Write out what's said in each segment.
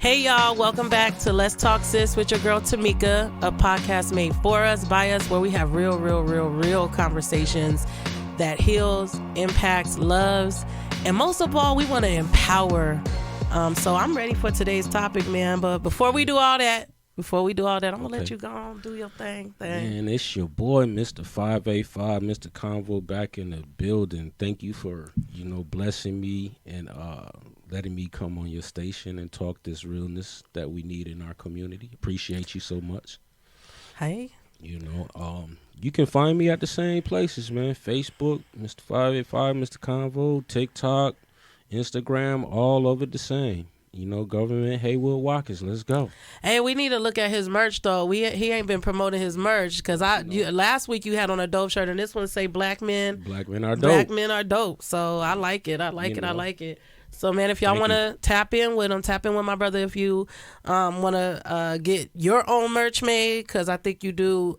Hey y'all, welcome back to Let's Talk Sis with your girl Tameca, a podcast made for us, by us, where we have real conversations that heals, impacts, loves, and most of all, we want to empower. So I'm ready for today's topic, man. But before we do all that, I'm gonna let you go on, do your thing. Man, it's your boy, Mr. 585, Mr. Convo, back in the building. Thank you for, blessing me and letting me come on your station and talk this realness that we need in our community. Appreciate you so much. Hey. You can find me at the same places, man. Facebook, Mr. 585, Mr. Convo, TikTok, Instagram, all over the same. Government Howell Watkins. Let's go. Hey, we need to look at his merch though. He ain't been promoting his merch because last week you had on a dope shirt and this one say Black men are dope. Black men are dope. So I like it. I like it. So man, if y'all want to tap in with my brother. If you want to get your own merch made, because I think you do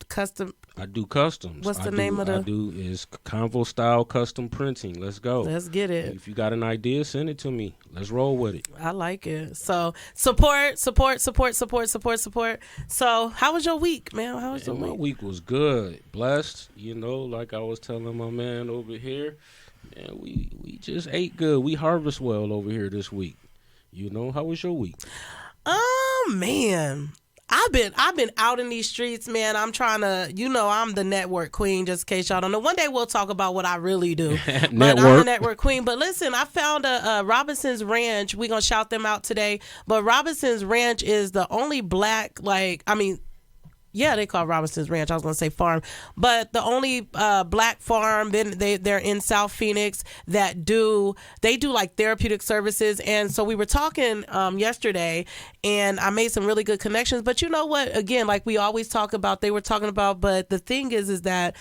custom. I do customs. What's the name of the? I do is Convo style custom printing. Let's go. Let's get it. If you got an idea, send it to me. Let's roll with it. I like it. So support. So how was your week, man? How was your week? My week was good. Blessed. Like I was telling my man over here, man, we just ate good. We harvest well over here this week. How was your week? Oh man. I've been out in these streets, man. I'm trying to, I'm the network queen, just in case y'all don't know. One day we'll talk about what I really do. But I'm the network queen. But listen, I found a Robinson's Ranch. We're going to shout them out today. But Robinson's Ranch is the only black, they call Robinson's Ranch. I was going to say farm. But the only black farm, they're in South Phoenix that do like therapeutic services. And so we were talking yesterday and I made some really good connections. But you know what? Again, like we always talk about, they were talking about, but the thing is that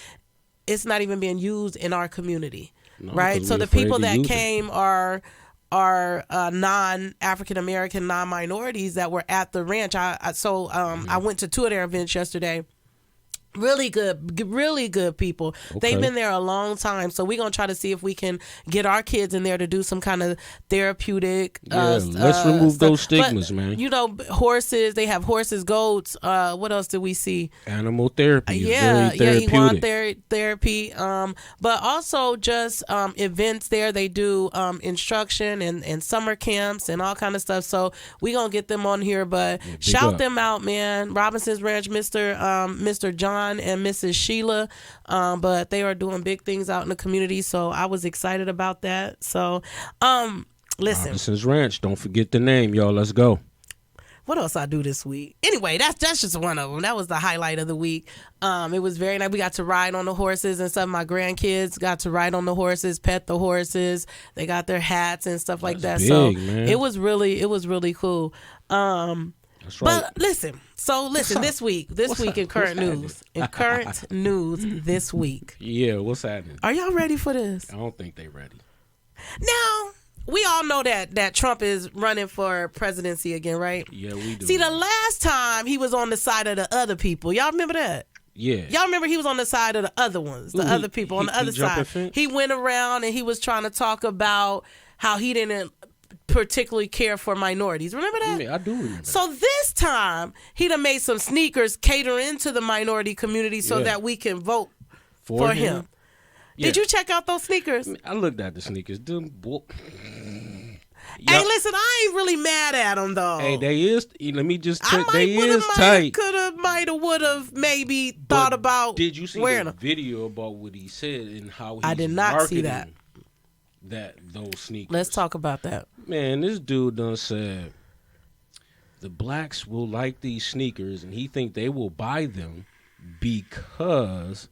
it's not even being used in our community, right? So the people that came are non-African American, non-minorities that were at the ranch. I went to two of their events yesterday. Really good people. Okay. They've been there a long time. So we're going to try to see if we can get our kids in there to do some kind of therapeutic. Let's remove those stigmas, man. Horses, they have horses, goats. What else did we see? Animal therapy. Equine therapy. But also just events there. They do instruction and summer camps and all kind of stuff. So we're going to get them on here. But shout them out, man. Robinson's Ranch, Mr. John and Mrs. Sheila, but they are doing big things out in the community, so I was excited about that. So listen, Robinson's Ranch, don't forget the name, y'all. Let's go. What else I do this week? Anyway, that's just one of them. That was the highlight of the week. It was very nice. We got to ride on the horses and stuff. My grandkids got to ride on the horses, pet the horses. They got their hats and stuff like that. Big, so man. It was really cool. That's right. But listen, this week in current news this week. Yeah, what's happening? Are y'all ready for this? I don't think they ready. Now, we all know that Trump is running for presidency again, right? Yeah, we do. See, the last time he was on the side of the other people. Y'all remember that? Yeah. Y'all remember he was on the side of the other ones, other people on the other side. He went around and he was trying to talk about how he didn't particularly care for minorities. Remember that? Yeah, I do remember. So this time, he done made some sneakers cater into the minority community so that we can vote for him. Yeah. Did you check out those sneakers? I looked at the sneakers. Hey, listen, I ain't really mad at them though. Hey, they is. Let me just check. They is tight. Coulda, mighta, woulda, maybe thought about. Did you see wearing the them? Video about what he said and how he's I did not see that. Those sneakers. Let's talk about that. Man, this dude done said the blacks will like these sneakers and he think they will buy them because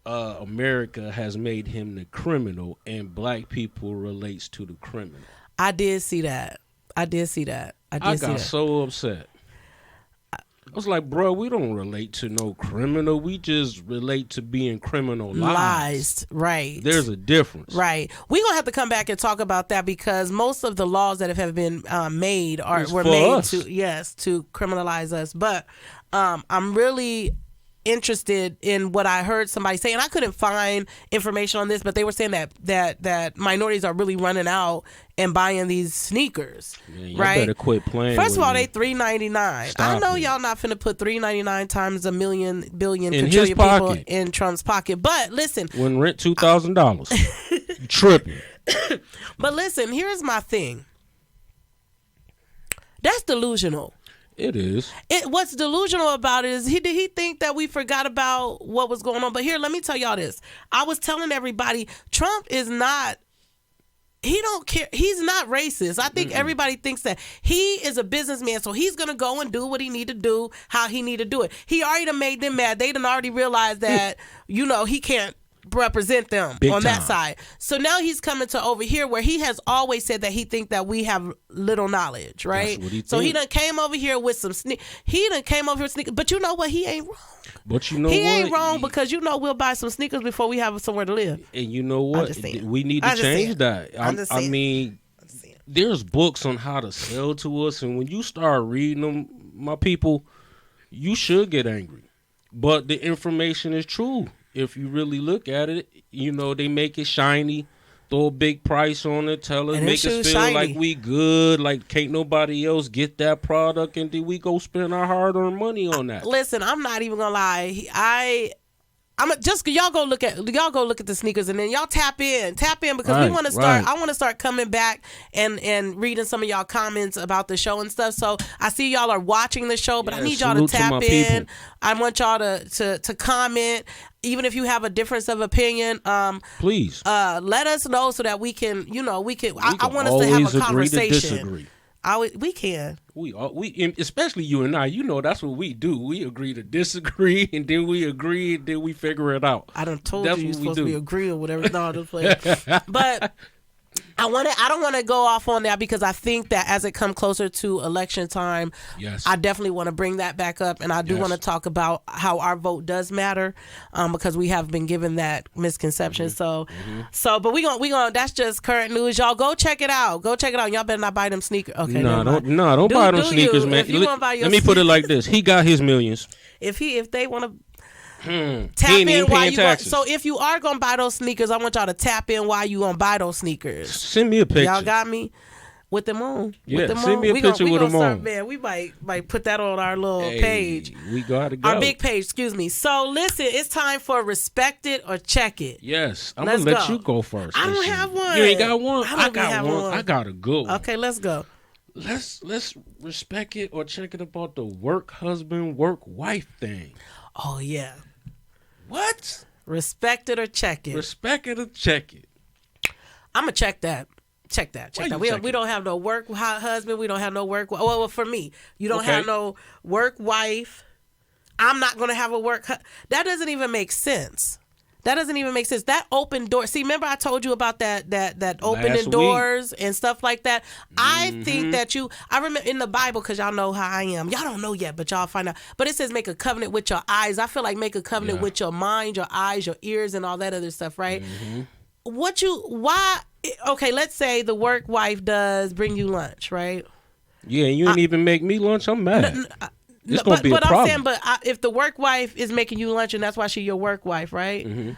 America has made him the criminal and black people relates to the criminal. I did see that. I got so upset. I was like, bro, we don't relate to no criminal. We just relate to being criminalized. Right. There's a difference. Right. We're going to have to come back and talk about that because most of the laws that have been made were made to criminalize us. But I'm really interested in what I heard somebody say, and I couldn't find information on this, but they were saying that minorities are really running out and buying these sneakers. Man, you right? better quit playing. First of all, me. they $3.99. I know y'all not finna put $3.99 times a million, billion, in quadrillion his people pocket. in Trump's pocket. But listen, when rent $2,000, tripping. But listen, here's my thing. That's delusional. It is. What's delusional about it is did he think that we forgot about what was going on? But here, let me tell y'all this. I was telling everybody, Trump is not. He don't care. He's not racist. I think everybody thinks that he is a businessman, so he's gonna go and do what he need to do, how he need to do it. He already done made them mad. They done already realized that he can't represent them Big on time. that side. So now he's coming to over here where he has always said that he think that we have little knowledge, right? That's what he So he think. done came over here with some he done came over here with sneakers. But you know what? He ain't wrong. But you know He what? ain't wrong because we'll buy some sneakers before we have somewhere to live. And you know what? We need to change that. I mean, there's books on how to sell to us, and when you start reading them, my people, you should get angry. But the information is true. If you really look at it, they make it shiny, throw a big price on it, tell us, make us feel shiny. like we good, like can't nobody else get that product, and then we go spend our hard-earned money on that. Listen, I'm not even gonna lie. I'm just y'all go look at the sneakers and then y'all tap in because we want to start. Right. I want to start coming back and reading some of y'all comments about the show and stuff. So I see y'all are watching the show, but I need y'all to tap in. People. I want y'all to comment, even if you have a difference of opinion. Please let us know so that we can. I want us to always have a agree conversation. to disagree. We can. We especially you and I. That's what we do. We agree to disagree, and then we agree, and then we figure it out. I done told That's you you're what we supposed do. to be agreeing or whatever. No, just play. But I don't want to go off on that because I think that as it comes closer to election time, yes, I definitely want to bring that back up, and I do want to talk about how our vote does matter, because we have been given that misconception. So, but we gonna that's just current news. Y'all go check it out. Y'all better not buy them sneakers. Okay, don't buy them sneakers, man. Let me put it like this: he got his millions. If they want to. Tap in while you taxes. So if you are gonna buy those sneakers, I want y'all to tap in while you gonna buy those sneakers. Send me a picture. Y'all got me with them on. Yeah, send me a picture with them on. Man, we might put that on our little page. We gotta go. Our big page, excuse me. So listen, it's time for respect it or check it. Yes, I'm gonna let you go first. I don't have one. You ain't got one. I got one. I got a good one. Okay, let's go. Let's respect it or check it about the work husband, work wife thing. Oh yeah. What? Respect it or check it. Respect it or check it. I'm gonna check that. Check that. We don't have no work husband. We don't have no work. Well, for me, you don't have no work wife. I'm not gonna have a work. That doesn't even make sense. That open door. See, remember I told you about that opening doors and stuff like that. I think that I remember in the Bible, because y'all know how I am. Y'all don't know yet, but y'all find out. But it says make a covenant with your eyes. I feel like make a covenant with your mind, your eyes, your ears, and all that other stuff, right? Okay, let's say the work wife does bring you lunch, right? Yeah, and you didn't even make me lunch. I'm mad. It's gonna be a problem. I'm saying, if the work wife is making you lunch and that's why she's your work wife, right? Mm-hmm.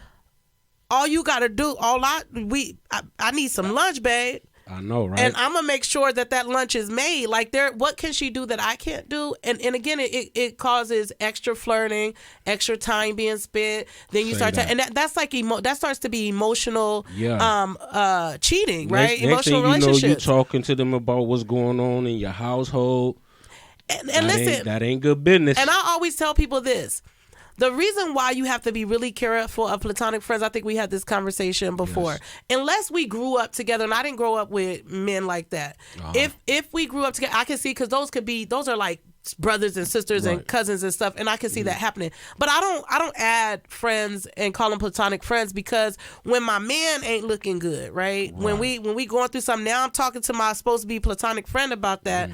All you gotta do, I need some lunch, babe. I know, right? And I'm gonna make sure that lunch is made. Like, what can she do that I can't do? And again, it causes extra flirting, extra time being spent. Then you start and that's like that starts to be emotional, cheating, right? Emotional relationships. You talking to them about what's going on in your household. And listen, that ain't good business. And I always tell people this. The reason why you have to be really careful of platonic friends, I think we had this conversation before. Yes. Unless we grew up together, and I didn't grow up with men like that. Uh-huh. If we grew up together, I can see, because those are like brothers and sisters and cousins and stuff, and I can see that happening. But I don't add friends and call them platonic friends, because when my man ain't looking good, right? When we going through something, now I'm talking to my supposed to be platonic friend about that.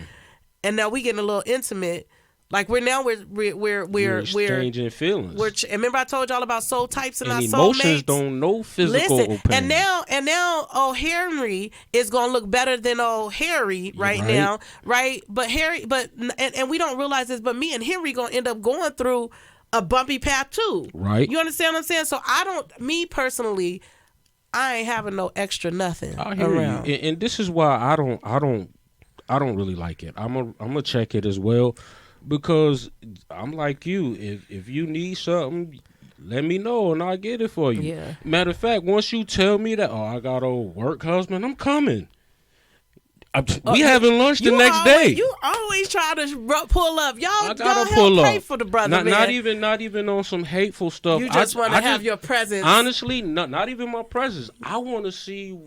And now we getting a little intimate. Like we're exchanging feelings. And remember I told y'all about soul types and our soulmates. Emotions don't know physical opinion. And now old Henry is gonna look better than old Harry now, right? But and we don't realize this, but me and Henry gonna end up going through a bumpy path too. Right. You understand what I'm saying? So me personally, I ain't having no extra nothing I hear around. you. And this is why I don't really like it. I'm gonna check it as well, because I'm like you. If you need something, let me know and I'll get it for you. Yeah. Matter of fact, once you tell me that, I got a work husband, I'm coming. We having lunch the next day. You always try to pull up. Y'all pull pray up for the brother, man. Not even on some hateful stuff. You just want to have your presence. Honestly, not even my presence. I want to see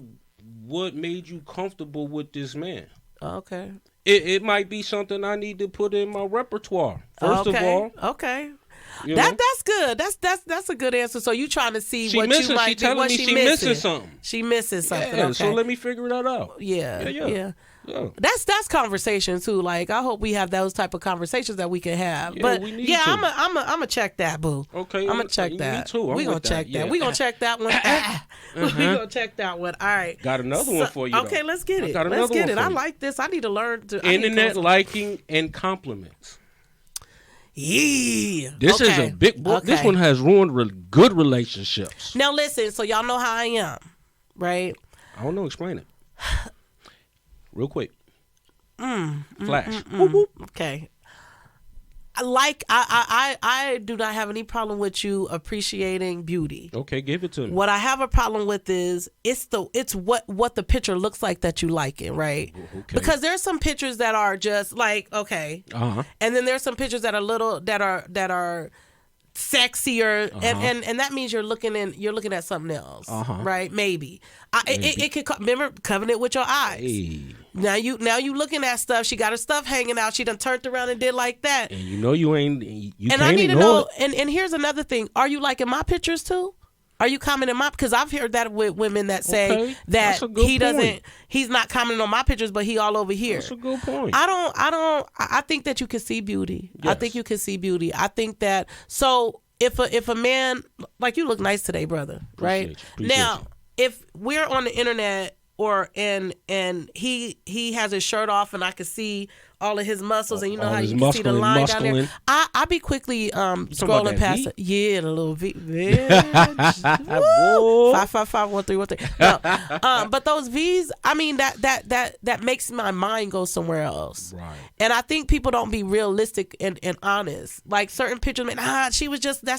what made you comfortable with this man. Okay. It might be something I need to put in my repertoire. First of all. Okay. That's good. That's a good answer. So you trying to see what you might she be, telling what me she she missing. something. She missing something. Yeah, okay. So let me figure that out. Yeah. That's conversation too. Like I hope we have those type of conversations that we can have. Yeah, but we need to. I'm gonna check that, boo. Okay. I'm gonna check that. Me too. We gonna check that. Yeah. We gonna check that one. We gonna check that one. All right. Got another one for you. Okay, let's get it. Let's get it. I like this. I need to learn to internet liking and compliments. Yeah. This is a big book. This one has ruined good relationships. Now listen, so y'all know how I am, right? I don't know. Explain it. Real quick. Flash. Okay. I do not have any problem with you appreciating beauty. Okay, give it to me. What I have a problem with is it's what the picture looks like that you like it, right? Okay. Because there's some pictures that are just like okay, and then there's some pictures that are sexier, and that means you're looking at something else, right? Maybe. It could remember covenant with your eyes. Hey. Now you looking at stuff. She got her stuff hanging out. She done turned around and did like that. And you ain't. You and can't I need to ignore know. it. And here's another thing. Are you liking my pictures too? Are you commenting because I've heard that with women that say that he's not commenting on my pictures, but he all over here. That's a good point. I think that you can see beauty. Yes. I think you can see beauty. I think that so if a man like you look nice today, brother, right? Now, if we're on the internet and he has his shirt off and I can see all of his muscles and you know how you can see the line down there. I be quickly scrolling past it. Yeah, the little V. 5551313. No. But those V's, I mean that makes my mind go somewhere else. Right. And I think people don't be realistic and honest. Like certain pictures, man, that's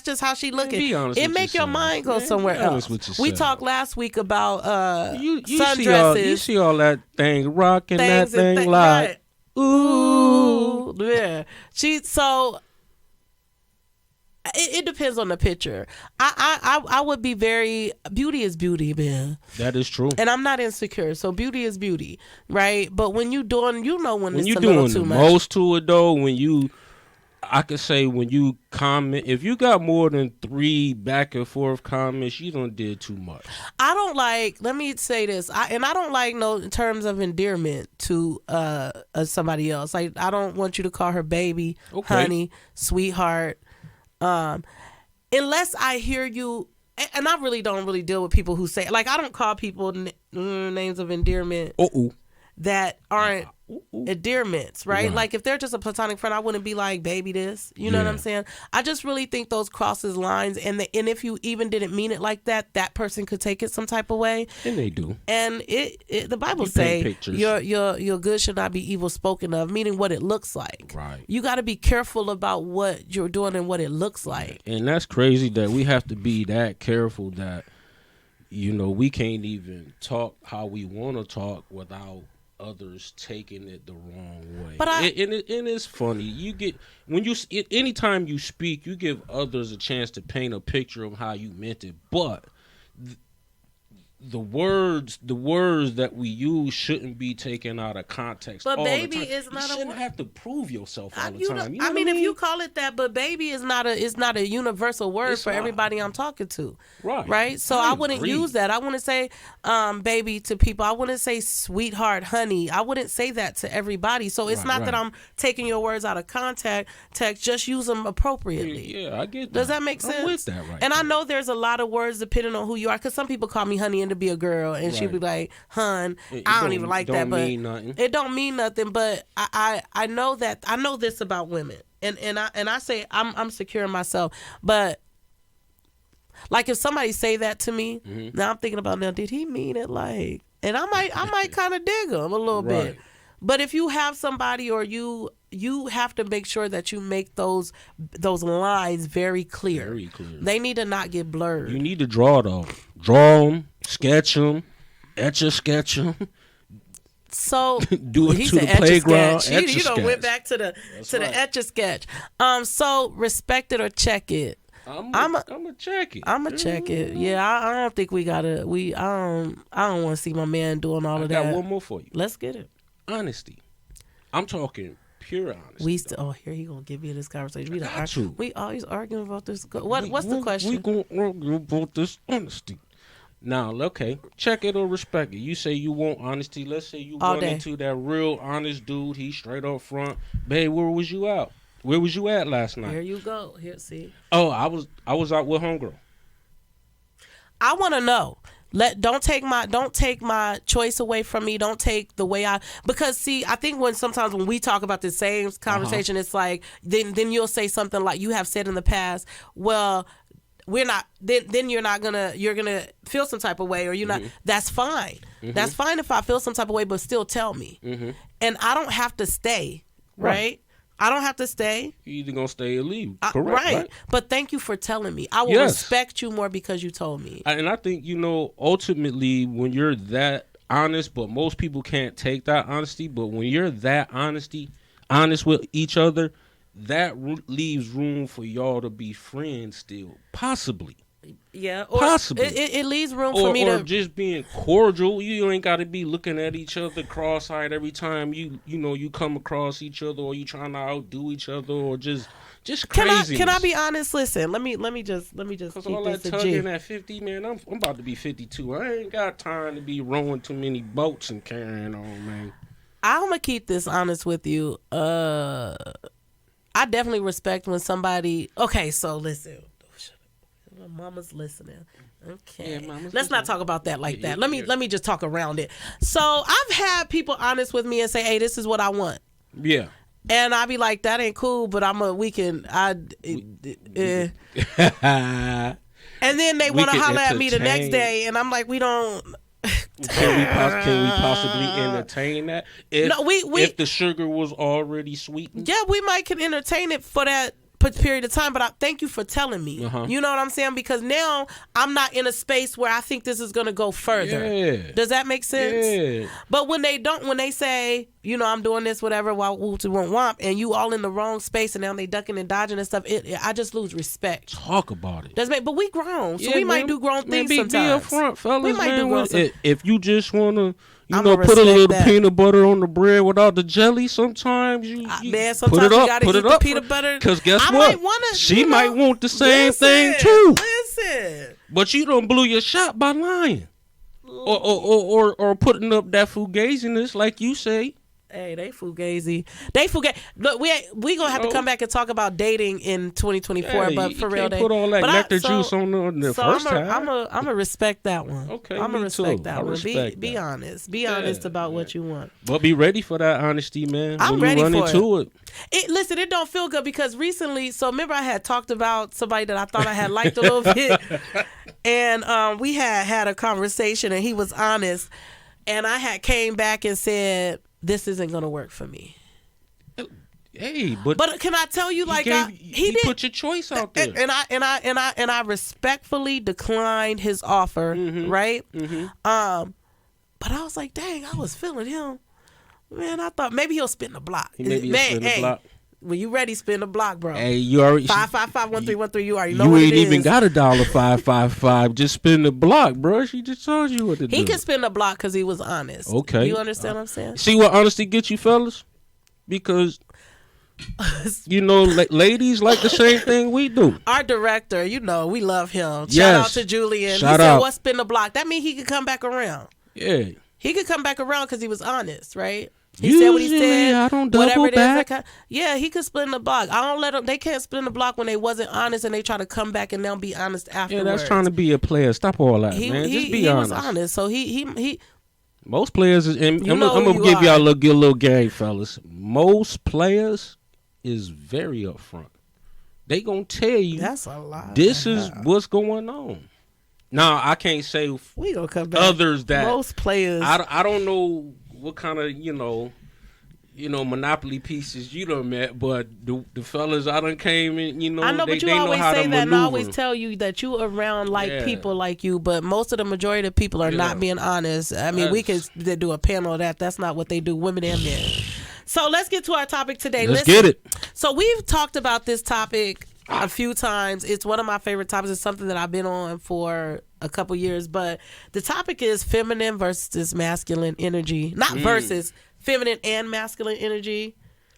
just how she looking. It make your mind go somewhere else. We talked last week about sundresses. You see all that thing rocking that thing like. Right. Ooh, yeah. It depends on the picture. I would be beauty is beauty, man. That is true. And I'm not insecure, so beauty is beauty, right? But when you doing, when it's you a little doing too the much. most to it though, I could say when you comment, if you got more than 3 back and forth comments, you done did too much. I don't like, let me say this, I don't like no terms of endearment to somebody else. Like, I don't want you to call her baby, honey, sweetheart. Unless I hear you, and I really don't deal with people who say, like, I don't call people names of endearment that aren't endearments, right? Like if they're just a platonic friend, I wouldn't be like baby this. You know what I'm saying? I just really think those crosses lines, and if you even didn't mean it like that, that person could take it some type of way. And they do. And the Bible say your good should not be evil spoken of, meaning what it looks like. Right. You got to be careful about what you're doing and what it looks like. And that's crazy that we have to be that careful that we can't even talk how we want to talk without others taking it the wrong way. But and it's funny. You get anytime you speak, you give others a chance to paint a picture of how you meant it. But the words that we use shouldn't be taken out of context. But all baby the time. Is not you shouldn't have to prove yourself all the time. I mean, if you call it that, but baby is not a universal word for everybody I'm talking to. Right. So I wouldn't use that. I wouldn't say baby to people. I wouldn't say sweetheart, honey. I wouldn't say that to everybody. So it's not that I'm taking your words out of context. Just use them appropriately. Yeah, I get that. Does that make sense? I'm with that and I know there's a lot of words depending on who you are, because some people call me honey pretending to be a girl, and she'd be like, "Hun, I don't even like that." But it don't mean nothing. But I know that I know this about women, and I say I'm secure in myself. But like if somebody say that to me, now I'm thinking about, now did he mean it like? And I might kind of dig him a little bit. But if you have somebody, or you have to make sure that you make those lines very clear. Very clear. They need to not get blurred. You need to draw them. Draw them, sketch them, etch-a-sketch them. So do it to the playground. You know, went back to the etch-a-sketch. So respect it or check it. I'm gonna check it. I'm gonna check it. Yeah, I don't think we gotta. I don't want to see my man doing all of that. I got one more for you. Let's get it. Honesty. I'm talking pure honesty. Here he gonna get me in this conversation. We always arguing about this. What's the question? We gonna argue about this honesty. Now, okay, check it or respect it. You say you want honesty. Let's say you run into that real honest dude. He's straight up front. Babe, where was you out? Where was you at last night? Here you go. Here, see. Oh, I was out with homegirl. I want to know. Don't take my choice away from me. Don't take the way because see, I think sometimes when we talk about the same conversation, it's like then you'll say something like you have said in the past. Well, we're not. Then you're gonna feel some type of way, or you're not. That's fine. That's fine if I feel some type of way, but still tell me. And I don't have to stay. Right? I don't have to stay. You're either going to stay or leave. Correct. Right. But thank you for telling me. I will respect you more because you told me. And I think, ultimately, when you're that honest, but most people can't take that honesty, but when you're that honest with each other, that leaves room for y'all to be friends still. Possibly. Yeah, or possibly. It leaves room for me to just being cordial. You ain't got to be looking at each other cross-eyed every time you come across each other, or you trying to outdo each other, or just crazy. Can I be honest? Listen, let me just Because keep all this that tugging at 50, man, I'm about to be 52. I ain't got time to be rowing too many boats and carrying on, man. I'm gonna keep this honest with you. I definitely respect when somebody. Okay, so listen. Mama's listening. Okay, yeah, let's not talk about that like that. Let me just talk around it. So I've had people honest with me and say, "Hey, this is what I want." Yeah. And I be like, "That ain't cool," but and then they want to holler at me the next day, and I'm like, "We don't." Can we possibly entertain that? If the sugar was already sweetened? Yeah, we can entertain it for that period of time, but I thank you for telling me. You know what I'm saying? Because now I'm not in a space where I think this is going to go further. Yeah. Does that make sense? Yeah. But when they say, I'm doing this, whatever, while whoop won't womp, and you all in the wrong space, and now they ducking and dodging and stuff, I just lose respect. Talk about it. But we grown, so we might do grown things sometimes. Be up front, fellas. We might do grown things. If you just want to, put a little peanut butter on the bread without the jelly. Sometimes sometimes put it you up, gotta put eat it up, the peanut butter. Because guess what? She might want the same thing too. Listen, but you don't blew your shot by lying, or putting up that fugaziness, like you say. Hey, they fugazi. Look, we gonna have to come back and talk about dating in 2024. But for real, put all that nectar juice on the first time. I'm gonna respect that one. Okay, I'm gonna respect that one. Be that. honest. Be honest about what you want. But be ready for that honesty, man. I'm ready for it. Listen, it don't feel good because recently. So remember, I had talked about somebody that I thought I had liked a little bit, and we had a conversation, and he was honest, and I had came back and said, this isn't gonna work for me. Hey, but can I tell you, he did put your choice out there, and I respectfully declined his offer, right? But I was like, dang, I was feeling him, man. I thought maybe he'll spin the block. The block. When you ready, spin the block, bro. Hey, you already 555-1313. You already know what it is. You ain't even got $555. Just spin the block, bro. She just told you what to do. He can spin the block because he was honest. Okay, you understand what I'm saying? See what honesty gets you, fellas? Because ladies like the same thing we do. Our director, we love him. Shout out to Julian. He said, "What's spin the block?" That means he could come back around. Yeah. He could come back around because he was honest, right? He said what he said. I don't double whatever it back. is. Yeah, he could split in the block. I don't let them. They can't split in the block when they wasn't honest, and they try to come back and they'll be honest afterwards. Yeah, that's trying to be a player. Stop all that, man. Just be honest. He was honest. So he. Most players, and I'm gonna give y'all a little game, fellas. Most players is very upfront. They gonna tell you that's a lot. This is what's going on. Now I can't say we gonna come back. Others that most players. I don't know what kind of monopoly pieces you done met, but the fellas I done came in, I know, they but you know always how say to that, and maneuver. I always tell you that you around people like you, but most of the majority of people are not being honest. I mean, we can do a panel of that. That's not what they do, women and men. So let's get to our topic today. Let's get it. So we've talked about this topic a few times. It's one of my favorite topics. It's something that I've been on for a couple years, but the topic is feminine versus masculine energy. Not versus, feminine and masculine energy.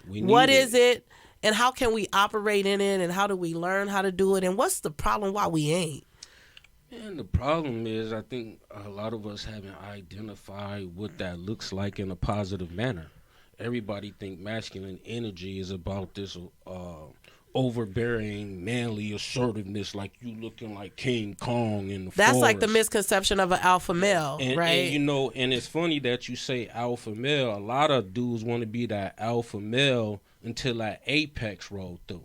What is it, and how can we operate in it, and how do we learn how to do it, and what's the problem why we ain't? And the problem is, I think a lot of us haven't identified what that looks like in a positive manner. Everybody think masculine energy is about this overbearing, manly assertiveness, like you looking like King Kong in the That's forest. like the misconception of an alpha male, right? And, and it's funny that you say alpha male. A lot of dudes want to be that alpha male until that apex rolled through.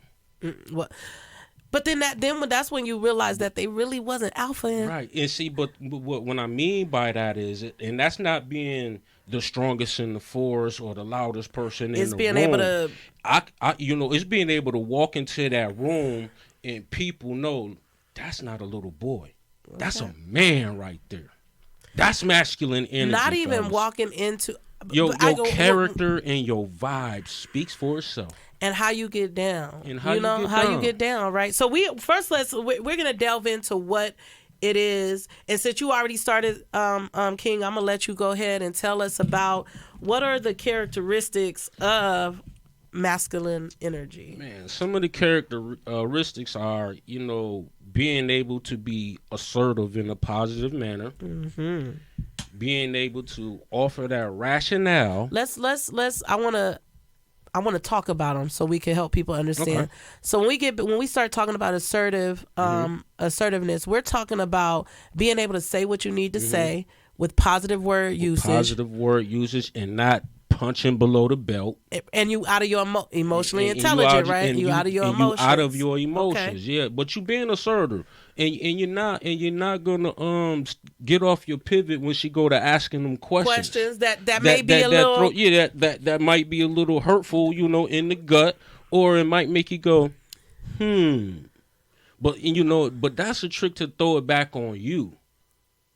But then that's when you realize that they really wasn't alpha. Right. And see, but what I mean by that is, and that's not being the strongest in the force or the loudest person in the room. It's being able to, it's being able to walk into that room and people know that's not a little boy. Okay. That's a man right there. That's masculine energy. Not even fellas. Walking into your character and your vibe speaks for itself. And how you get down. And how you get down, right? So we're gonna delve into what it is. And since you already started, King, I'm gonna let you go ahead and tell us about what are the characteristics of masculine energy. Man, some of the characteristics are, being able to be assertive in a positive manner, being able to offer that rationale. I want to talk about them so we can help people understand. Okay. So when we start talking about assertiveness, we're talking about being able to say what you need to say with positive word usage, and not punching below the belt. And you out of your emotionally intelligent, right? You out of your emotions. You out of your emotions, yeah. But you being assertive, and you're not gonna get off your pivot when she go to asking them questions that may be a little that might be a little hurtful, in the gut, or it might make you go, But that's a trick to throw it back on you,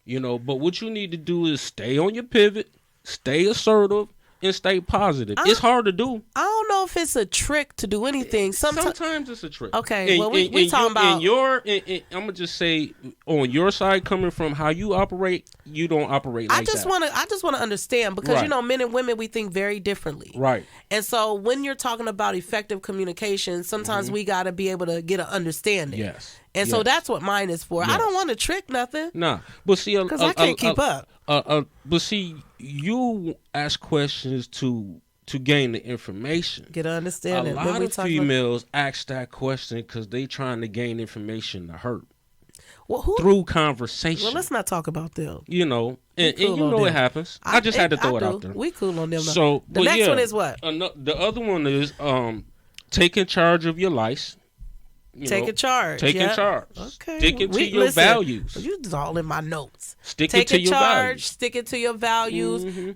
But what you need to do is stay on your pivot, stay assertive, and stay positive. It's hard to do. I don't know if it's a trick to do anything. Sometimes it's a trick. Okay, we talking about. I'm gonna just say, on your side, coming from how you operate, you don't operate like that. I just want to understand because men and women, we think very differently. Right. And so when you're talking about effective communication, sometimes we got to be able to get an understanding. Yes. And so that's what mine is for. Yes. I don't want to trick nothing. Nah, but see, because I can't keep up. But see, you ask questions to gain the information. Get an understanding. A lot of females ask that question because they trying to gain information to hurt. Through conversation. Well, let's not talk about them. And it happens. I just had to throw it out there. We cool on them. So the next one is what? The other one is taking charge of your life. Taking charge. Okay. Sticking to your values. You just all in my notes. Sticking to your values. Sticking to your values.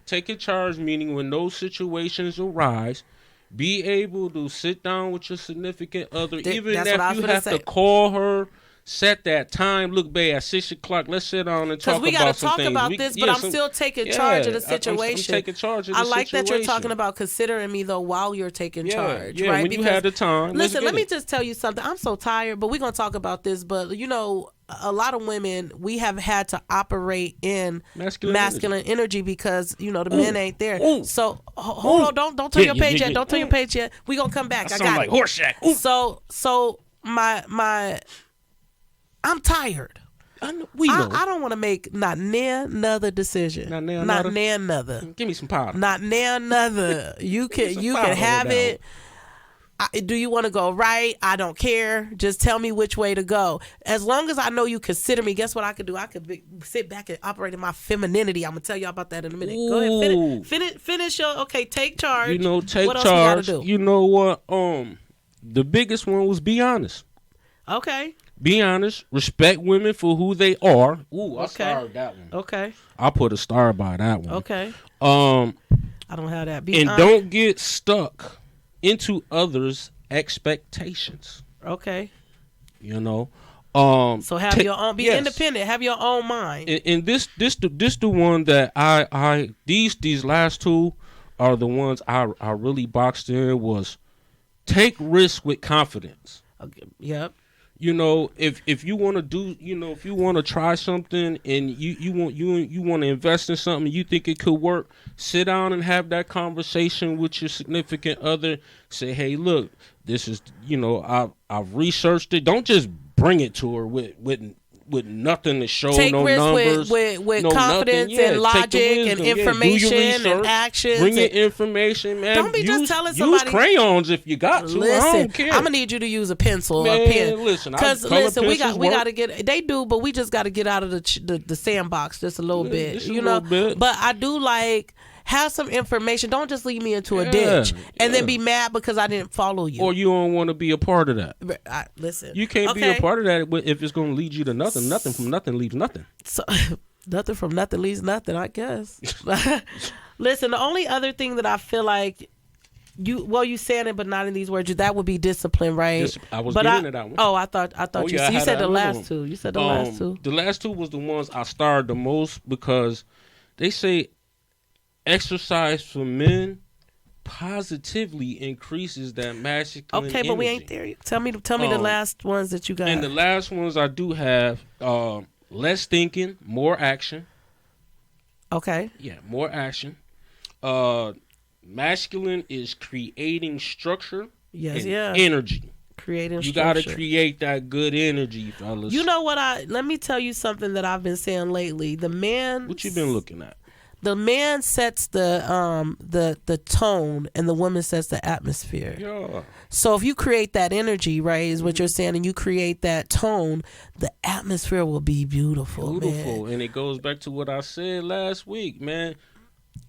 Taking charge meaning when those situations arise, be able to sit down with your significant other, even if you have to call her. Set that time. Look, babe, at 6 o'clock, let's sit down and talk about some things. Because we got to talk about this, but I'm still taking charge of the situation. I'm taking charge of the situation. I like that you're talking about considering me, though, while you're taking charge. Yeah, right? When you have the time. Listen, let me just tell you something. I'm so tired, but we're going to talk about this. But, a lot of women, we have had to operate in masculine energy because, the men ain't there. Ooh. So, hold on. Don't turn your page yet. Don't turn your page yet. We're going to come back. I got like Horseshack. So my... I'm tired. We know. I don't want to make not another decision. Not another. Give me some powder. Not another. You can have it. Do you want to go right? I don't care. Just tell me which way to go. As long as I know you consider me, guess what I could do? I could sit back and operate in my femininity. I'm going to tell y'all about that in a minute. Go ahead. Finish your, take charge. Take what charge. Else you know what? The biggest one was be honest. Okay. Be honest. Respect women for who they are. Ooh, I starred that one. Okay. I put a star by that one. Okay. I don't have that. Don't get stuck into others' expectations. Okay. So have your own. Be independent. Have your own mind. And this the one that these last two are the ones I really boxed in was take risks with confidence. Okay. Yep. If you want to do, if you want to try something and you want to invest in something, you think it could work, sit down and have that conversation with your significant other. Say, hey, look, this is, I've researched it. Don't just bring it to her with nothing to show, take no risks numbers, with confidence and logic and information and actions. Bring your information, man. Don't be just telling somebody. Use crayons if you got to. Listen, I don't care. I'm gonna need you to use a pencil, man, a pen. Because listen, we got to get. They do, but we just got to get out of the sandbox just a little bit, little bit. But I do like. Have some information. Don't just leave me into a ditch and then be mad because I didn't follow you. Or you don't want to be a part of that. Listen. You can't be a part of that if it's going to lead you to nothing. Nothing from nothing leaves nothing. So, nothing from nothing leaves nothing, I guess. Listen, the only other thing that I feel like you said it, but not in these words. That would be discipline, right? I was getting to that one. Oh, I thought you said the last two. You said the last two. The last two was the ones I starred the most because they say exercise for men positively increases that masculine energy. But we ain't there yet. Tell me the last ones that you got. And the last ones I do have less thinking, more action. Okay. Yeah, more action. Masculine is creating structure and energy. Creating you structure. got to create that good energy, fellas. You know what? Let me tell you something that I've been saying lately. The man. What you been looking at? The man sets the tone and the woman sets the atmosphere. Yeah. So if you create that energy, right, is what you're saying, and you create that tone, the atmosphere will be beautiful. Beautiful. Man. And it goes back to what I said last week, man.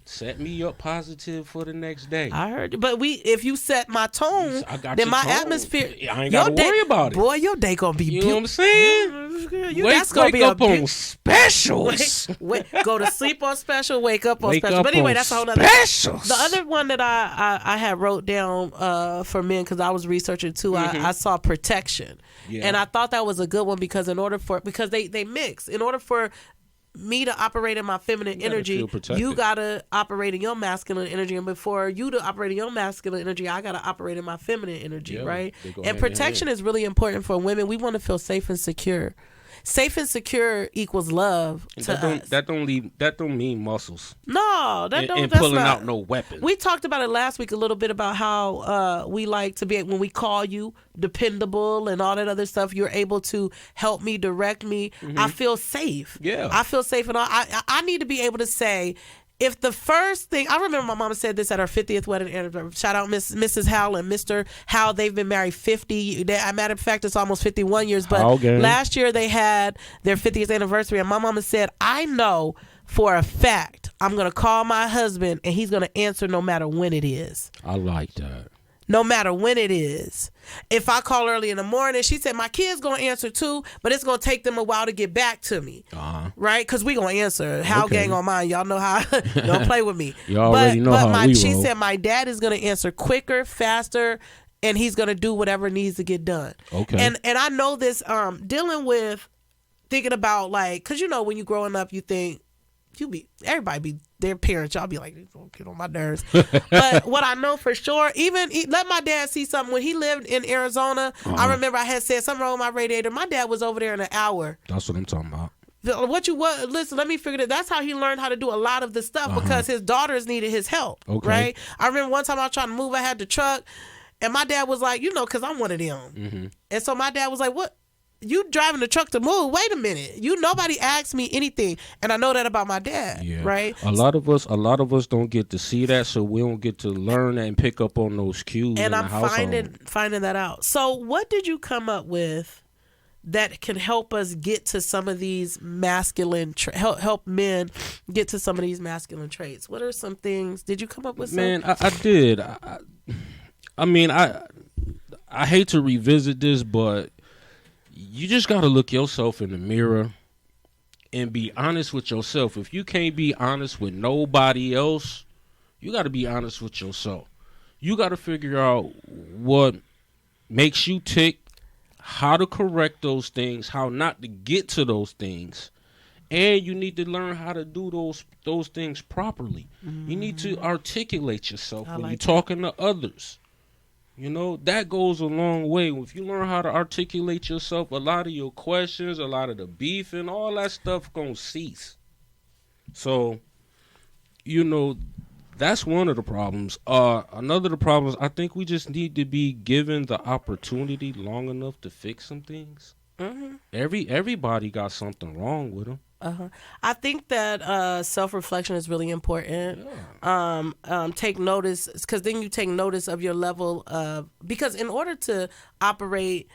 Set me up positive for the next day. I heard you. But if you set my tone, then my atmosphere. I ain't got to worry about it. Boy, your day going to be beautiful. You know what I'm saying? Wake up on specials. Go to sleep on special, wake up on special. But anyway, that's a whole other specials. The other one that I had wrote down for men, because I was researching too, I saw protection. Yeah. And I thought that was a good one because because they mix. In order for me to operate in my feminine energy, you gotta operate in your masculine energy, and before you to operate in your masculine energy, I gotta operate in my feminine energy, right? And protection is really important for women. We want to feel safe and secure. Safe and secure equals love to us. That don't mean muscles. No, that don't. And pulling out no weapon. We talked about it last week a little bit about how we like to be, when we call you dependable and all that other stuff, you're able to help me, direct me. Mm-hmm. I feel safe. Yeah, I feel safe, and I need to be able to say, if the first thing, I remember my mama said this at her 50th wedding anniversary. Shout out Mrs. Howell and Mr. Howell. They've been married 50. Matter of fact, it's almost 51 years. But last year they had their 50th anniversary, and my mama said, I know for a fact I'm going to call my husband and he's going to answer no matter when it is. I like that. No matter when it is. If I call early in the morning, she said, my kid's going to answer too, but it's going to take them a while to get back to me. Right? Because we going to answer. How gang on mine. Y'all know how. Don't play with me. You already know how we She roll. said my dad is going to answer quicker, faster, and he's going to do whatever needs to get done. Okay. And I know this, dealing with, thinking about, like, because when you're growing up, you think, everybody be their parents, y'all be like, get on my nerves. But what I know for sure, even let my dad see something. When he lived in Arizona, I remember I had said something wrong with my radiator. My dad was over there in an hour. That's what I'm talking about. Listen, let me figure that. That's how he learned how to do a lot of the stuff, because his daughters needed his help. Okay. Right? I remember one time I was trying to move, I had the truck, and my dad was like, because I'm one of them. Mm-hmm. And so my dad was like, what you driving the truck to move. Wait a minute. Nobody asked me anything. And I know that about my dad, right? A lot of us don't get to see that, so we don't get to learn and pick up on those cues and in I'm the household. finding that out. So what did you come up with that can help us get to some of these masculine help men get to some of these masculine traits? What are some things? Did you come up with some? Man, I did. I mean, I hate to revisit this, but you just got to look yourself in the mirror and be honest with yourself. If you can't be honest with nobody else, you got to be honest with yourself. You got to figure out what makes you tick, how to correct those things, how not to get to those things. And you need to learn how to do those things properly. Mm-hmm. You need to articulate yourself when you're talking to others. That goes a long way. If you learn how to articulate yourself, a lot of your questions, a lot of the beef and all that stuff gonna cease. So, that's one of the problems. Another of the problems, I think we just need to be given the opportunity long enough to fix some things. Mm-hmm. Everybody got something wrong with them. I think that self-reflection is really important. Yeah. Take notice, because then you take notice of your level of, because in order to operate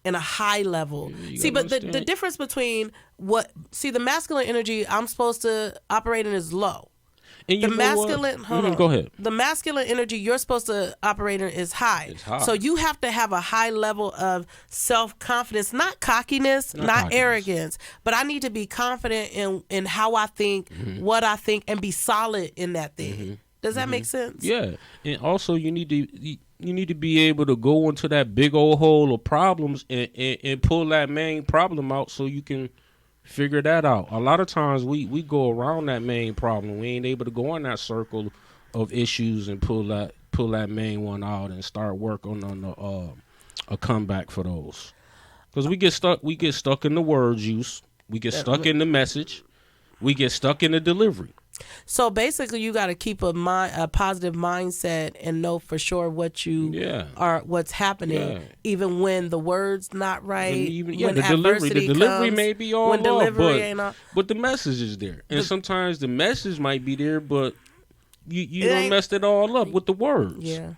in a high level, but the difference between the masculine energy I'm supposed to operate in is low. And the masculine, go ahead. The masculine energy you're supposed to operate in is high. It's high. So you have to have a high level of self-confidence, not cockiness, not arrogance, but I need to be confident in how I think, what I think, and be solid in that thing. Mm-hmm. Does that make sense? Yeah. And also you need to be able to go into that big old hole of problems and pull that main problem out so you can figure that out. A lot of times we go around that main problem. We ain't able to go in that circle of issues and pull that main one out and start working on a comeback for those. Because we get stuck in the word use. We get stuck in the message. We get stuck in the delivery. So basically, you got to keep a positive mindset and know for sure what you are, what's happening, even when the word's not right. When the delivery may be all off, but the message is there, and sometimes the message might be there, but you done messed it all up with the words. Yeah,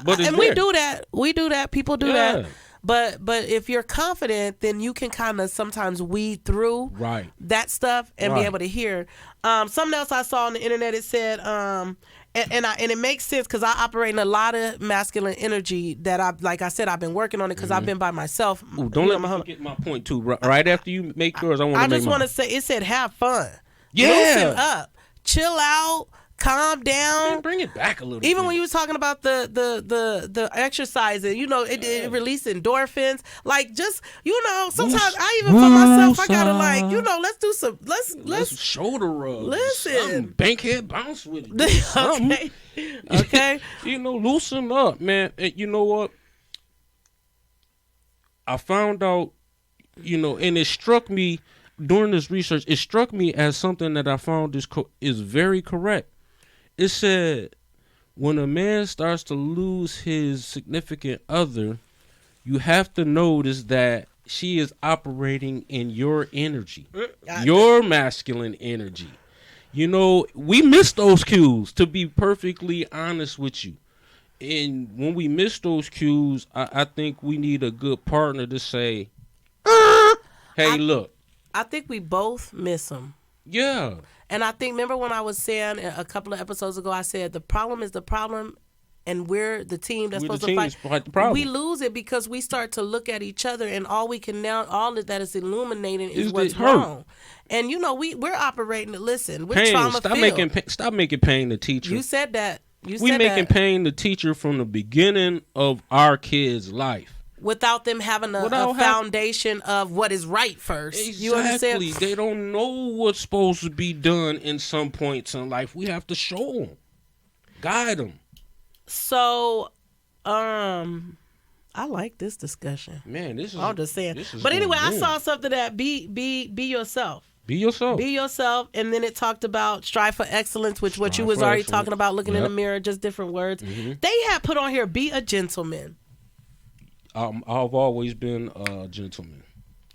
we do that. We do that. People do that. But if you're confident, then you can kind of sometimes weed through that stuff and be able to hear. Something else I saw on the internet, it said, and it makes sense because I operate in a lot of masculine energy that like I said, I've been working on it because I've been by myself. Ooh, don't let me forget my point too. Right after you make yours, I just want to say, it said have fun. Loosen up. Chill out. Calm down. Man, bring it back a little Even bit. when you was talking about the exercising, it released endorphins. Like, just, sometimes I even for myself, I gotta let's do some, let's shoulder rub. Listen. Bankhead bounce with it. Okay. Loosen up, man. And you know what? I found out, and it struck me during this research, it struck me as something that I found is very correct. It said, when a man starts to lose his significant other, you have to notice that she is operating in your energy, your masculine energy. We miss those cues, to be perfectly honest with you. And when we miss those cues, I think we need a good partner to say, hey, look. I think we both miss them. Yeah. And I think, remember when I was saying a couple of episodes ago, I said the problem is the problem and we're the team that's supposed to fight. The problem. We lose it because we start to look at each other and all that is illuminating is what's wrong. And, we're operating, listen, we're trauma-filled. Stop making pain the teacher. You said that. We making pain the teacher from the beginning of our kids' life. Without them having a foundation of what is right first. Exactly. You understand? They don't know what's supposed to be done in some points in life. We have to show them. Guide them. So, I like this discussion. Man, this is... I'm just saying. But anyway, I saw something that be yourself. Be yourself. Be yourself. And then it talked about strive for excellence, which what you was already talking about, looking in the mirror, just different words. Mm-hmm. They had put on here, be a gentleman. I've always been a gentleman.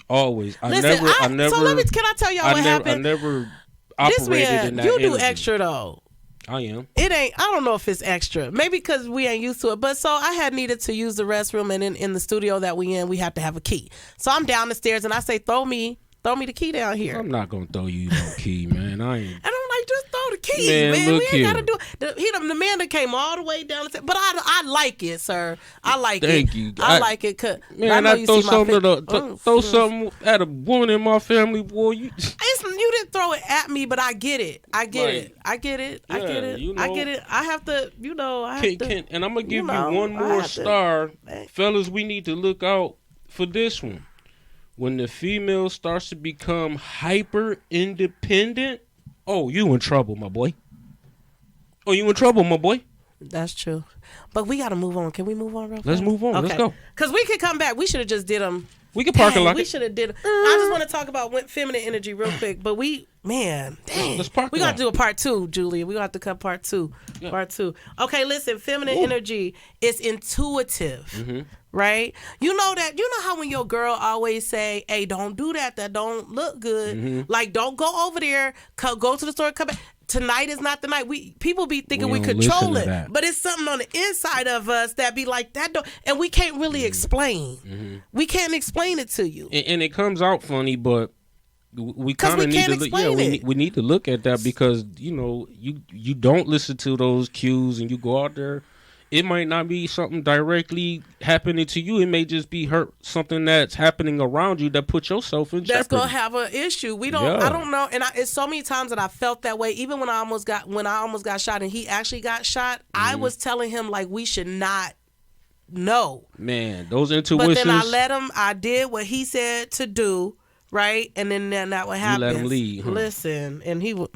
Always. I never. So can I tell y'all what happened? I never operated in that you do energy. extra though. I am. It ain't. I don't know if it's extra. Maybe because we ain't used to it. But so I had needed to use the restroom, and in the studio that we in, we have to have a key. So I'm down the stairs, and I say, "Throw me the key down here." I'm not gonna throw you no key, man. I ain't. And I'm like, just throw the key, man. We ain't gotta do it. The man that came all the way down the stairs. But I like it, sir. I like it. Thank you. I like it. Cause man, I throw something at a woman in my family, boy. You didn't throw it at me, but I get it. I get it. I get it. You know, I get it. I have to, and I'm gonna give you one more star. Fellas, we need to look out for this one. When the female starts to become hyper independent, oh, you in trouble, my boy. Oh, you in trouble, my boy. That's true. But we got to move on. Can we move on real fast? Let's move on. Okay. Let's go. Because we could come back. We should have just did them. We could park a lot. We should have did them. I just want to talk about feminine energy real quick. But let's park. We got to do a part 2, Julia. We got to cut part 2. Yeah. Part 2. Okay, listen. Feminine energy is intuitive. Mm-hmm. Right? You know how when your girl always say, hey, don't do that. That don't look good. Mm-hmm. Like, don't go over there. Go to the store. Come back. Tonight is not the night. People be thinking we control it, but it's something on the inside of us that be like that, and we can't really explain. Mm-hmm. We can't explain it to you, and it comes out funny, but we kind of need to look. Yeah, we need to look at that because you don't listen to those cues, and you go out there. It might not be something directly happening to you. It may just be something that's happening around you that puts yourself in jeopardy. That's gonna have an issue. I don't know. And it's so many times that I felt that way. Even when I almost got shot, and he actually got shot, I was telling him like we should not know. Man, those intuitions. But then I let him. I did what he said to do. Right, and then that what happened. You let him lead. Huh? Listen, and he was.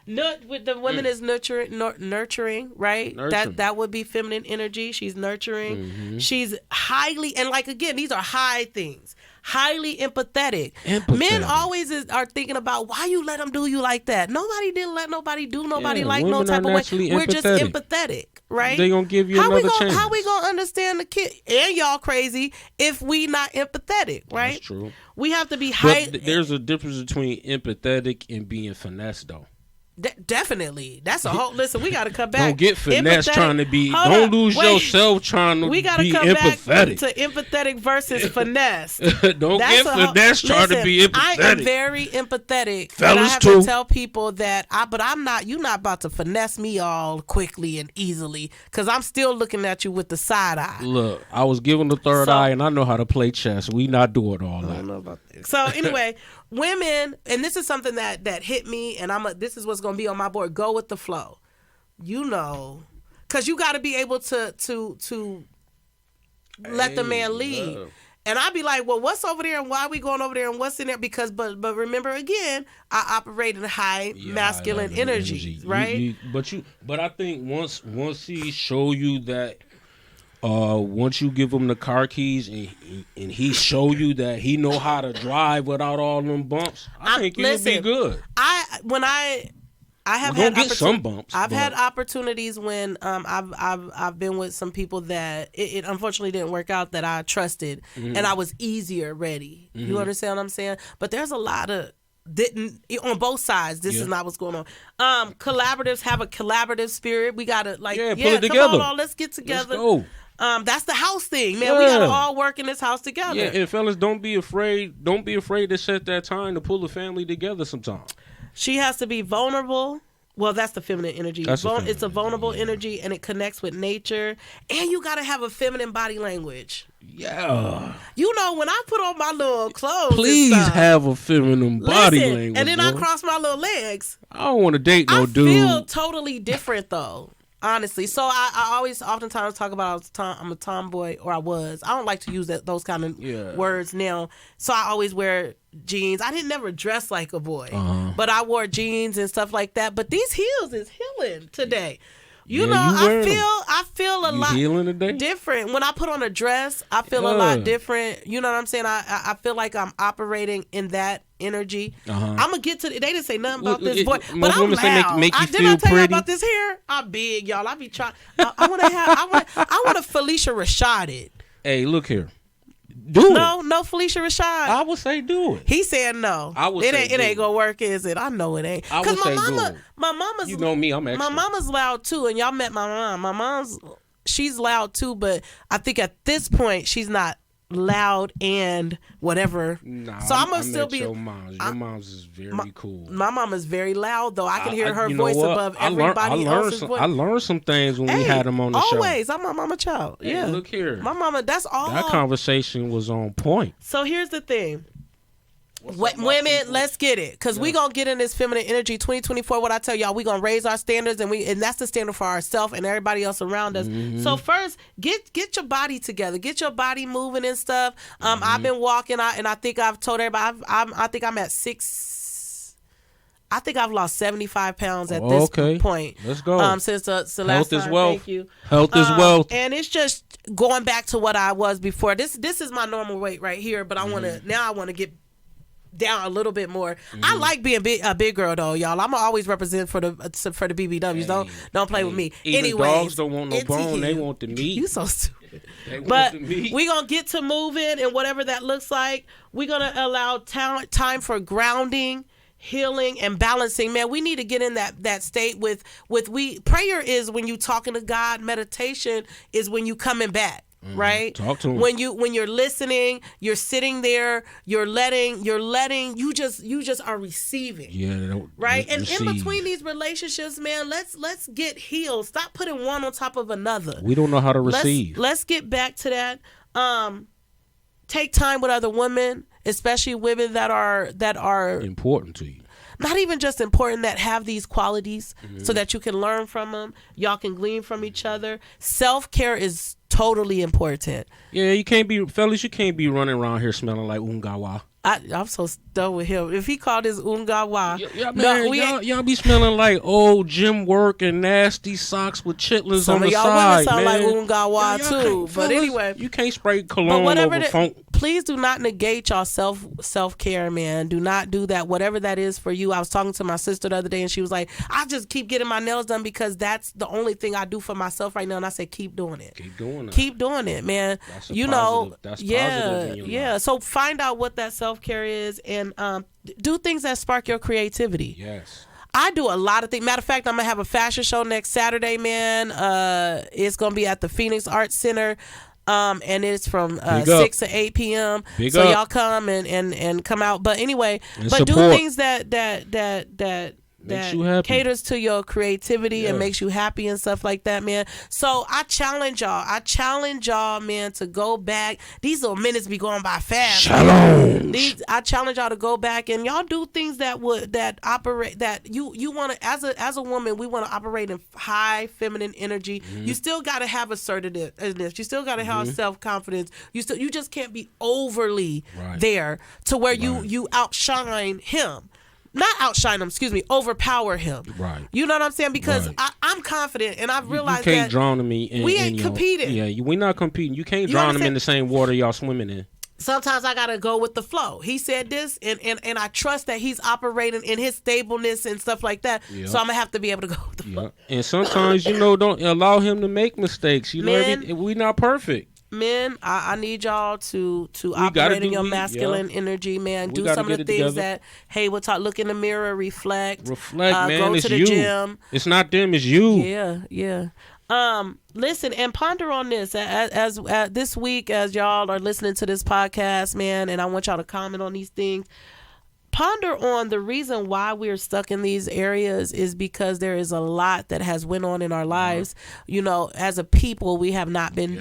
With the women is nurturing, right? That would be feminine energy. She's nurturing. Mm-hmm. She's highly, and like again, these are high things. Highly empathetic. Men always are thinking about why you let them do you like that. Nobody didn't let nobody do nobody like no type of way. We're just empathetic, right? They gonna give you another chance. How we gonna understand the kid and y'all crazy if we not empathetic, right? That's true. We have to be high. But there's a difference between empathetic and being finesse, though. Definitely. That's a whole listen. We got to come back. Don't get finesse trying to be. Don't lose yourself trying to be empathetic. We got to come back to empathetic versus finesse. Don't get finesse trying to be empathetic. I am very empathetic. Fellas and I have to tell people that but I'm not. You're not about to finesse me all quickly and easily because I'm still looking at you with the side eye. Look, I was given the third eye and I know how to play chess. We not doing all that. I don't know about this. So anyway. Women, and this is something that hit me, and this is what's going to be on my board. Go with the flow, because you got to be able to let the man lead. Love. And I'd be like, well, what's over there, and why are we going over there, and what's in there? Because, but remember again, I operate in high masculine energy, right? But I think once he show you that. Once you give him the car keys and he show you that he know how to drive without all them bumps, I think you'll be good. I have had some bumps. I've had opportunities when I've been with some people that it unfortunately didn't work out that I trusted, mm-hmm. and I was easier ready. Mm-hmm. You understand what I'm saying? But there's a lot of on both sides. This is not what's going on. Collaboratives have a collaborative spirit. We gotta pull it together. Come on, let's get together. Let's go. That's the house thing, man. We gotta all work in this house together. Yeah, and fellas, don't be afraid to set that time to pull a family together sometime. She has to be vulnerable. Well, that's the feminine energy. It's a vulnerable energy, and it connects with nature. And you gotta have a feminine body language. Yeah. When I put on my little clothes, please have a feminine body language. And then I cross my little legs. I don't want to date no dude. I feel totally different though. Honestly, so I oftentimes talk about I'm a tomboy, or I was. I don't like to use those kind of words now. So I always wear jeans. I didn't never dress like a boy, but I wore jeans and stuff like that. But these heels is healing today. I feel a lot different. When I put on a dress, I feel a lot different. You know what I'm saying? I feel like I'm operating in that energy. I'm going to get to they didn't say nothing about this boy, but I'm loud. Make you Didn't I tell pretty? you about this hair? I'm big, y'all. I be trying. I want to Felicia Rashad it. Hey, look here. No, Felicia Rashad. I would say do it. He said no. I would say it ain't gonna work, is it? I know it ain't. I would say my mama's. You know me, I'm extra. My mama's loud too, and y'all met my mom. My mom's, she's loud too, but I think at this point she's not loud and whatever. Nah, so I'm gonna still be. Your mom's is very cool. My mom is very loud though. I can hear her voice above everybody else's voice. I learned some things when we had them on the show. Always, I'm my mama child. Yeah, look here, my mama. That's all. That conversation was on point. So here's the thing. Women, let's get it, because we gonna get in this feminine energy 2024. What I tell y'all, we gonna raise our standards, and that's the standard for ourselves and everybody else around us. So first, get your body together, get your body moving and stuff. I've been walking, and I think I've told everybody, I think I'm at 6. I think I've lost 75 pounds at this point. Let's go. Since the last Health time. is wealth. Thank you. Health is wealth. And it's just going back to what I was before. This is my normal weight right here, but I want to get down a little bit more. I like being a big girl though, y'all. I'm always represent for the BBWs. Don't play with me. Even dogs don't want no bone. They want the meat. You so stupid. But we gonna get to moving, and whatever that looks like, we're gonna allow time for grounding, healing, and balancing. Man, we need to get in that state with prayer is when you talking to God. Meditation is when you coming back. Right? Talk to him. When you're listening, you're sitting there, you're letting, you just are receiving. Yeah. Right? And in between these relationships, man, let's get healed. Stop putting one on top of another. We don't know how to receive. Let's get back to that. Take time with other women, especially women that are important to you. Not even just important, that have these qualities so that you can learn from them. Y'all can glean from each other. Self-care is totally important. Yeah, you can't be running around here smelling like ungawa. I'm so done with him. If he called this ungawa, y'all be smelling like old gym work and nasty socks with chitlins on the side. Some of y'all women sound like ungawa too. But anyway, you can't spray cologne over funk. Please do not negate y'all self-care, man. Do not do that. Whatever that is for you. I was talking to my sister the other day, and she was like, I just keep getting my nails done because that's the only thing I do for myself right now. And I said, keep doing it. Keep doing it, man. That's positive in your life. So find out what that self-care is, and do things that spark your creativity. Yes. I do a lot of things. Matter of fact, I'm going to have a fashion show next Saturday, man. It's going to be at the Phoenix Arts Center. And it's from 6 to 8 p.m. So y'all come and come out. But anyway, do things that caters to your creativity and makes you happy and stuff like that, man. So I challenge y'all, man, to go back. These little minutes be going by fast. I challenge y'all to go back and y'all do things that operate, that you want to, as a woman, we want to operate in high feminine energy. You still got to have assertiveness. You still got to have self-confidence. You just can't be overly there to where you outshine him. Not outshine him, overpower him. Right. You know what I'm saying? Because I'm confident, and I've realized you can't drown me. We ain't competing. Yeah, we're not competing. You can't drown them in the same water y'all swimming in. Sometimes I gotta go with the flow. He said this, and I trust that he's operating in his stableness and stuff like that. Yep. So I'm gonna have to be able to go with the flow. And sometimes, don't allow him to make mistakes. We're not perfect. Men, I need y'all to operate in your masculine energy, man. Do some of the things that, hey, we'll talk. Look in the mirror, reflect, man. Go it's to the you. gym. It's not them, it's you. Yeah. Listen and ponder on this as this week as y'all are listening to this podcast, man. And I want y'all to comment on these things. Ponder on the reason why we're stuck in these areas is because there is a lot that has went on in our lives. As a people, we have not been,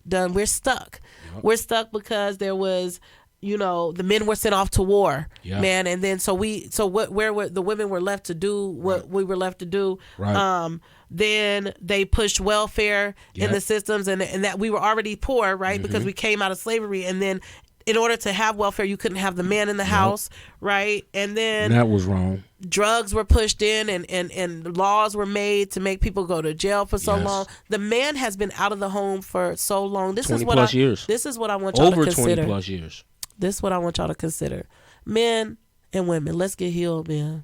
done. We're stuck. We're stuck because there was, the men were sent off to war, man. And then where the women were left to do what we were left to do. Right. Then they pushed welfare in the systems and that we were already poor, right? Because we came out of slavery, and then in order to have welfare, you couldn't have the man in the house, right? And then that was wrong. Drugs were pushed in, and laws were made to make people go to jail for so long. The man has been out of the home for so long. This is what years. This is what I want y'all to consider. Over 20 plus years. This is what I want y'all to consider. Men and women, let's get healed, man.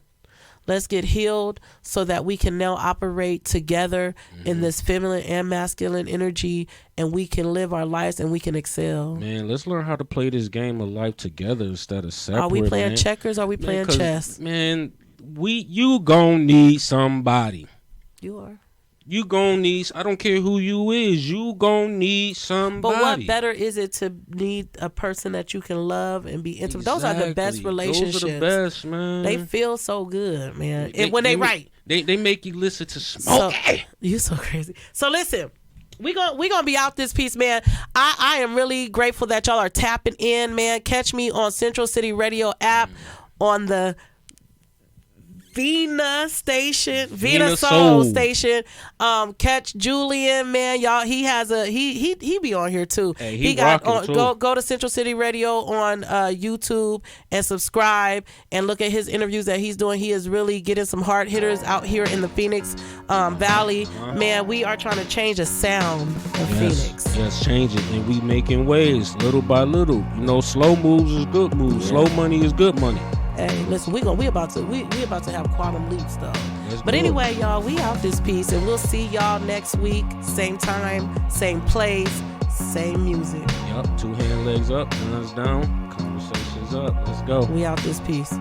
Let's get healed so that we can now operate together in this feminine and masculine energy, and we can live our lives and we can excel. Man, let's learn how to play this game of life together instead of separate. Are we playing checkers or are we playing chess? Man, you gonna need somebody. You are. You gonna need, I don't care who you is, you gonna need somebody. But what better is it to need a person that you can love and be intimate? Exactly. Those are the best relationships. Those are the best, man. They feel so good, man. When they right. They make you listen to Smokey. You so crazy. So listen, we gonna be out this piece, man. I am really grateful that y'all are tapping in, man. Catch me on Central City Radio app on the Vina Soul Station. Catch Julian, man. Y'all, he has he be on here too. Hey, he got on, too. Go to Central City Radio on YouTube and subscribe and look at his interviews that he's doing. He is really getting some hard hitters out here in the Phoenix Valley. Man, we are trying to change the sound of Phoenix. Yes, change it, and we making waves little by little. You know, slow moves is good moves. Yeah. Slow money is good money. Hey, listen, we about to have quantum leaps though. But anyway, y'all, we out this piece, and we'll see y'all next week, same time, same place, same music. Yep, 2 hand legs up, hands down, conversations up. Let's go. We out this piece.